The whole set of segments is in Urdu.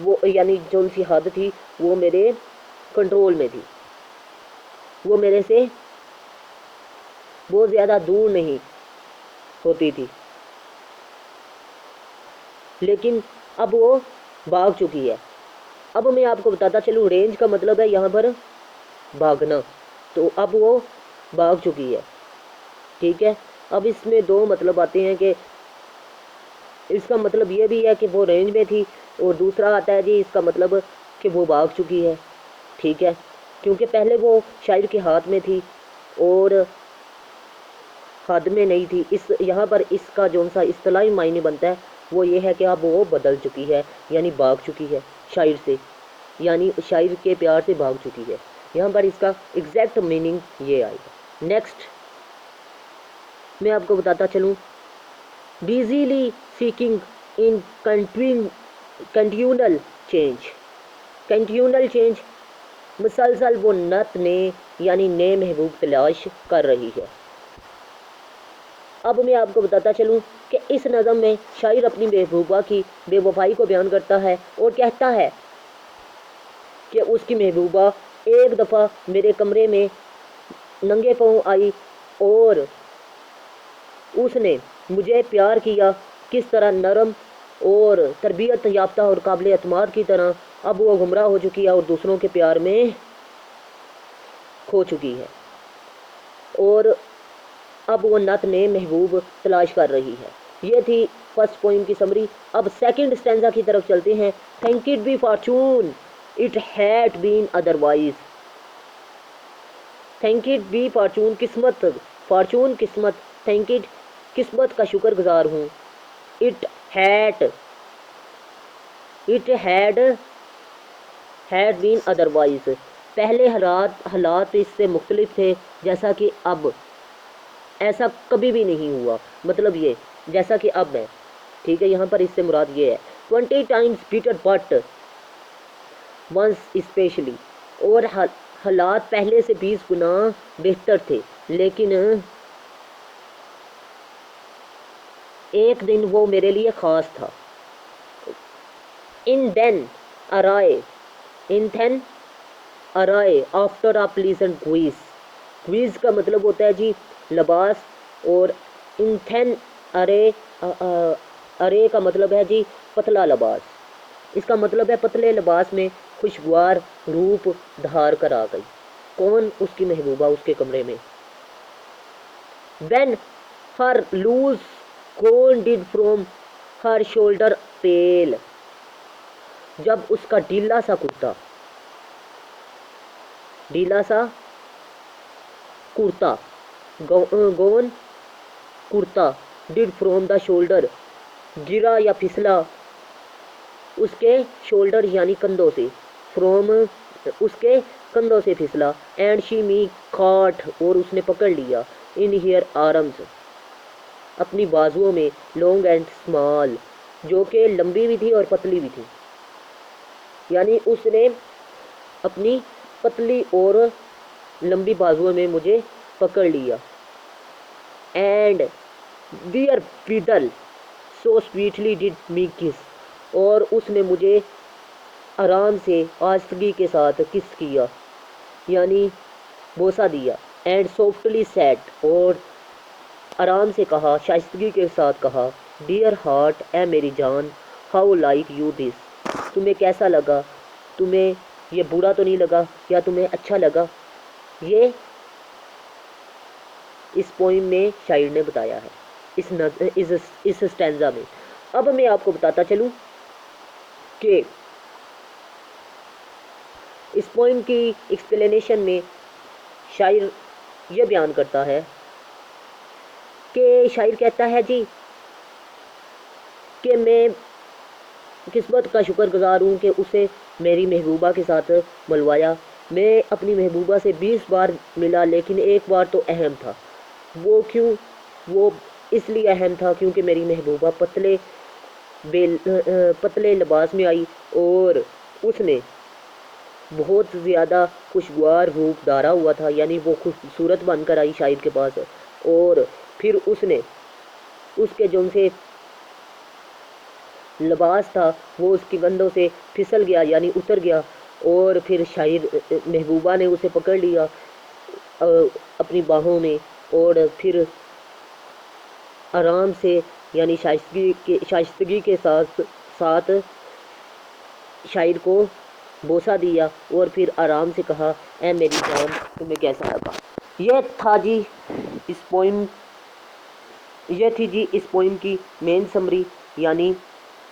وہ یعنی جو سی حد تھی وہ میرے کنٹرول میں تھی، وہ میرے سے بہت زیادہ دور نہیں ہوتی تھی، لیکن اب وہ بھاگ چکی ہے۔ اب میں آپ کو بتاتا چلوں، رینج کا مطلب ہے یہاں پر بھاگنا، تو اب وہ بھاگ چکی ہے، ٹھیک ہے۔ اب اس میں دو مطلب آتے ہیں کہ اس کا مطلب یہ بھی ہے کہ وہ رینج میں تھی، اور دوسرا آتا ہے جی اس کا مطلب کہ وہ بھاگ چکی ہے، ٹھیک ہے، کیونکہ پہلے وہ شاعر کے ہاتھ میں تھی اور حد میں نہیں تھی۔ اس یہاں پر اس کا جو سا اصطلاحی معنی بنتا ہے وہ یہ ہے کہ اب وہ بدل چکی ہے، یعنی بھاگ چکی ہے شاعر سے، یعنی شاعر کے پیار سے بھاگ چکی ہے۔ یہاں پر اس کا ایگزیکٹ میننگ یہ آئے گا۔ نیکسٹ میں آپ کو بتاتا چلوں، بیزیلی سیکنگ ان کنٹینیول چینج۔ کنٹینیول چینج، مسلسل وہ نت یعنی نئے محبوب تلاش کر رہی ہے۔ اب میں آپ کو بتاتا چلوں کہ اس نظم میں شاعر اپنی محبوبہ کی بے وفائی کو بیان کرتا ہے اور کہتا ہے کہ اس کی محبوبہ ایک دفعہ میرے کمرے میں ننگے پاؤں آئی اور اس نے مجھے پیار کیا، کس طرح نرم اور تربیت یافتہ اور قابل اعتماد کی طرح۔ اب وہ گمراہ ہو چکی ہے اور دوسروں کے پیار میں کھو چکی ہے، اور اب وہ نت نئے محبوب تلاش کر رہی ہے۔ یہ تھی فرسٹ پوئم کی سمری۔ اب سیکنڈ اسٹینزا کی طرف چلتے ہیں۔ Thank it be fortune it had been otherwise. Thank it be fortune, قسمت، فارچون قسمت، تھینک اٹ قسمت کا شکر گزار ہوں، اٹ ہیڈ بین ادروائز، پہلے حالات اس سے مختلف تھے جیسا کہ اب، ایسا کبھی بھی نہیں ہوا، مطلب یہ جیسا کہ اب ہے، ٹھیک ہے۔ یہاں پر اس سے مراد یہ ہے 20 times better but once especially، اور حالات پہلے سے 20 گنا بہتر تھے لیکن ایک دن وہ میرے لیے خاص تھا۔ ان دین ارائے آفٹر آ پلیزنٹ کوئز کا مطلب ہوتا ہے جی لباس، اور انتھن ارے کا مطلب ہے جی پتلا لباس۔ اس کا مطلب ہے پتلے لباس میں خوشگوار روپ دھار کر آ گئی۔ کون؟ اس کی محبوبہ اس کے کمرے میں۔ when her loose gown did from her shoulder pale، جب اس کا ڈھیلا سا کرتا گون کرتا ڈڈ فرام دا شولڈر، گرا یا پھسلا اس کے شولڈر یعنی کندھوں سے، فرام اس کے کندھوں سے پھسلا، اینڈ شی می کاٹ اور اس نے پکڑ لیا، ان ہیئر آرمز اپنی بازوؤں میں، لانگ اینڈ اسمال جو کہ لمبی بھی تھی اور پتلی بھی تھی، یعنی اس نے اپنی پتلی اور لمبی بازوؤں میں مجھے پکڑ لیا، اینڈ دیئر بیڈل سو سویٹلی ڈڈ می کس، اور اس نے مجھے آرام سے آہستگی کے ساتھ کس کیا یعنی بوسہ دیا، اینڈ سافٹلی سیٹ اور آرام سے کہا، شائستگی کے ساتھ کہا، ڈیئر ہارٹ اے میری جان، ہاؤ لائک یو دس، تمہیں کیسا لگا، تمہیں یہ برا تو نہیں لگا یا تمہیں اچھا لگا؟ یہ اس پوئم میں شاعر نے بتایا ہے اس اسٹینزا میں۔ اب میں آپ کو بتاتا چلوں کہ اس پوئم کی ایکسپلینیشن میں شاعر یہ بیان کرتا ہے کہ شاعر کہتا ہے جی کہ میں قسمت کا شکر گزار ہوں کہ اسے میری محبوبہ کے ساتھ ملوایا۔ میں اپنی محبوبہ سے 20 بار ملا لیکن ایک بار تو اہم تھا۔ وہ کیوں؟ وہ اس لیے اہم تھا کیونکہ میری محبوبہ پتلے لباس میں آئی اور اس نے بہت زیادہ خوشگوار روپ دھارا ہوا تھا، یعنی وہ خوبصورت بن کر آئی شاعر کے پاس، اور پھر اس نے اس کے جو سے لباس تھا وہ اس کی کندھوں سے پھسل گیا یعنی اتر گیا، اور پھر شاعر محبوبہ نے اسے پکڑ لیا اپنی باہوں میں، اور پھر آرام سے یعنی شائستگی کے ساتھ شاعر کو بوسہ دیا، اور پھر آرام سے کہا اے میری جان تمہیں کیسا لگا۔ یہ تھی جی اس پوئم کی مین سمری یعنی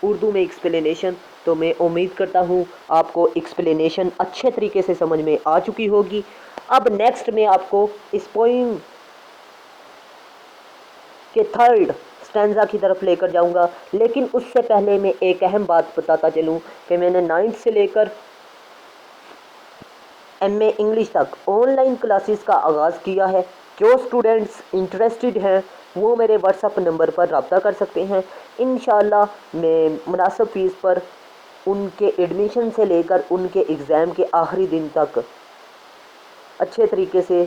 اردو میں ایکسپلینیشن۔ تو میں امید کرتا ہوں آپ کو ایکسپلینیشن اچھے طریقے سے سمجھ میں آ چکی ہوگی۔ اب نیکسٹ میں آپ کو اس پوئم کے تھرڈ سٹینزا کی طرف لے کر جاؤں گا، لیکن اس سے پہلے میں ایک اہم بات بتاتا چلوں کہ میں نے 9th سے لے کر MA انگلش تک آن لائن کلاسز کا آغاز کیا ہے۔ جو اسٹوڈنٹس انٹرسٹڈ ہیں وہ میرے واٹس ایپ نمبر پر رابطہ کر سکتے ہیں۔ انشاءاللہ میں مناسب فیس پر ان کے ایڈمیشن سے لے کر ان کے ایگزام کے آخری دن تک اچھے طریقے سے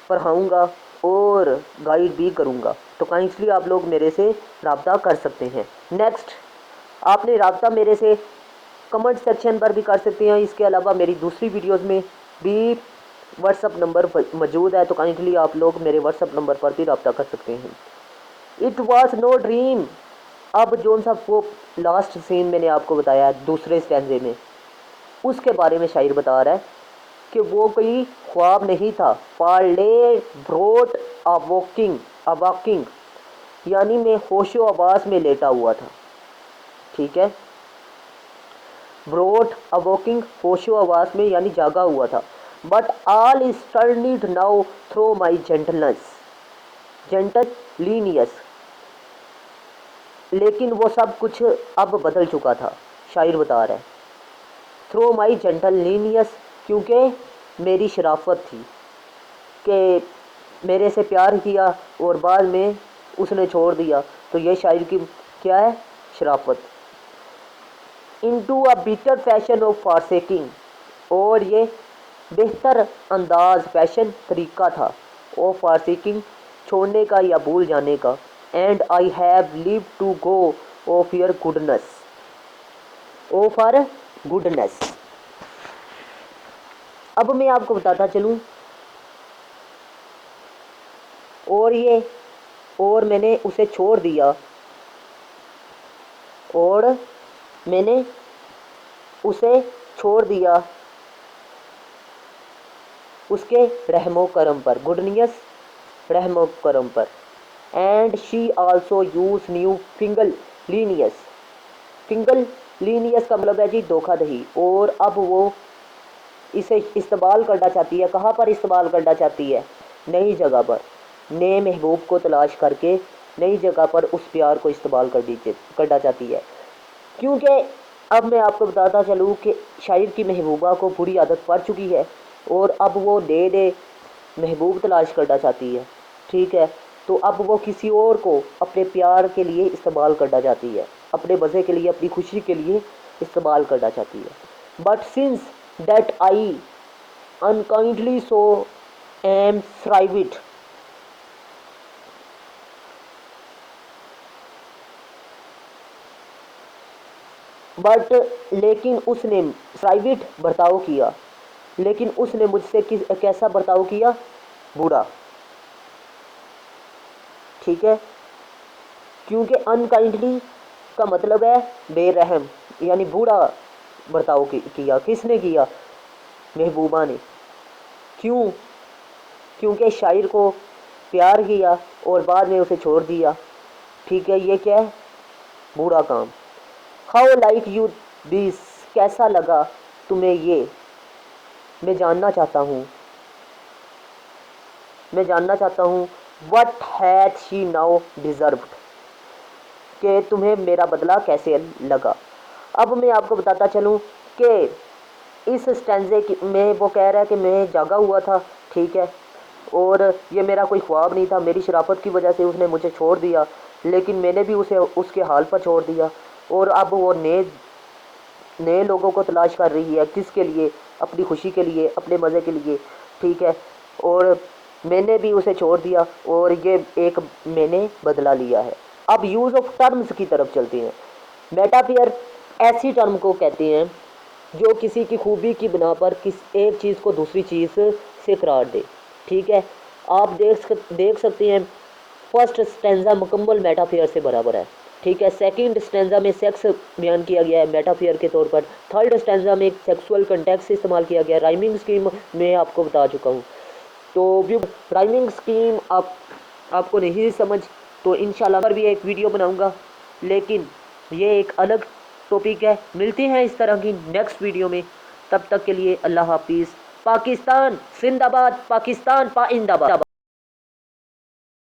پڑھاؤں گا اور گائیڈ بھی کروں گا، تو کائنڈلی آپ لوگ میرے سے رابطہ کر سکتے ہیں۔ نیکسٹ آپ نے رابطہ میرے سے کمنٹ سیکشن پر بھی کر سکتے ہیں، اس کے علاوہ میری دوسری ویڈیوز میں بھی واٹس ایپ نمبر موجود ہے، تو کائنڈلی آپ لوگ میرے واٹس ایپ نمبر پر بھی رابطہ کر سکتے ہیں۔ اٹ واز نو ڈریم، اب جون سا وہ لاسٹ سین میں نے آپ کو بتایا دوسرے سٹینزے میں، اس کے بارے میں شاعر بتا رہا ہے کہ وہ کوئی خواب نہیں تھا۔ پارلے بروٹ اواکنگ یعنی میں ہوش و حواس میں لیٹا ہوا تھا، ٹھیک ہے، بروٹ اواکنگ ہوش و حواس میں یعنی جاگا ہوا تھا۔ But all is turned now through my gentleness, لیکن وہ سب کچھ اب بدل چکا تھا، شاعر بتا رہا ہے تھرو مائی جینٹلینس، کیونکہ میری شرافت تھی کہ میرے سے پیار کیا اور بعد میں اس نے چھوڑ دیا، تو یہ شاعر کی کیا ہے؟ شرافت۔ Into a better fashion of forsaking, اور یہ بہتر انداز فیشن طریقہ تھا آف فارسیکنگ چھوڑنے کا یا بھول جانے کا۔ And I have leave to go of your goodness. اب میں آپ کو بتاتا چلوں اور میں نے اسے چھوڑ دیا، اور میں نے اسے چھوڑ دیا اس کے رحم و کرم پر، گڈنس رحم و کرم پر۔ And she also use newfangledness کا مطلب ہے جی دھوکہ دہی، اور اب وہ اسے استعمال کرنا چاہتی ہے۔ کہاں پر استعمال کرنا چاہتی ہے؟ نئی جگہ پر، نئے محبوب کو تلاش کر کے نئی جگہ پر اس پیار کو استعمال کرنا چاہتی ہے۔ کیونکہ اب میں آپ کو بتاتا چلوں کہ شاعر کی محبوبہ کو بری عادت پڑ چکی ہے، اور اب وہ نئے محبوب تلاش کرنا چاہتی ہے، ٹھیک ہے، تو اب وہ کسی اور کو اپنے پیار کے لیے استعمال کرنا چاہتی ہے، اپنے مزے کے لیے، اپنی خوشی کے لیے استعمال کرنا چاہتی ہے۔ But since that I unkindly so am thrived، but لیکن اس نے تھرائیوڈ برتاؤ کیا، لیکن اس نے مجھ سے کیسا برتاؤ کیا؟ برا، ٹھیک ہے، کیونکہ انکائنڈلی کا مطلب ہے بے رحم، یعنی برا برتاؤ کیا۔ کس نے کیا؟ محبوبہ نے۔ کیوں؟ کیونکہ شاعر کو پیار کیا اور بعد میں اسے چھوڑ دیا، ٹھیک ہے، یہ کیا ہے؟ برا کام۔ ہاؤ لائک یو دس، کیسا لگا تمہیں یہ؟ میں جاننا چاہتا ہوں what has she now deserved, کہ تمہیں میرا بدلہ کیسے لگا۔ اب میں آپ کو بتاتا چلوں کہ اس سٹینزے میں وہ کہہ رہا ہے کہ میں جاگا ہوا تھا، ٹھیک ہے، اور یہ میرا کوئی خواب نہیں تھا، میری شرافت کی وجہ سے اس نے مجھے چھوڑ دیا، لیکن میں نے بھی اسے اس کے حال پر چھوڑ دیا، اور اب وہ نئے لوگوں کو تلاش کر رہی ہے۔ کس کے لیے؟ اپنی خوشی کے لیے، اپنے مزے کے لیے، ٹھیک ہے، اور میں نے بھی اسے چھوڑ دیا، اور یہ ایک میں نے بدلہ لیا ہے۔ اب یوز آف ٹرمز کی طرف چلتے ہیں۔ میٹافیئر ایسی ٹرم کو کہتے ہیں جو کسی کی خوبی کی بنا پر ایک چیز کو دوسری چیز سے قرار دے. ٹھیک ہے، آپ دیکھ سکتے ہیں فرسٹ سٹینزا مکمل میٹافیئر سے برابر ہے. ٹھیک ہے، سیکنڈ سٹینزا میں سیکس بیان کیا گیا ہے میٹافیئر کے طور پر. تھرڈ سٹینزا میں سیکسول کنٹیکس استعمال کیا گیا ہے. رائمنگ اسکیم میں آپ کو بتا چکا ہوں. تو رائمنگ اسکیم آپ کو نہیں سمجھ تو انشاءاللہ پر بھی ایک ویڈیو بناؤں گا، لیکن یہ ایک الگ ٹاپک ہے. ملتے ہیں اس طرح کی نیکسٹ ویڈیو میں. تب تک کے لیے اللہ حافظ. پاکستان زندہ باد، پاکستان پائندہ باد.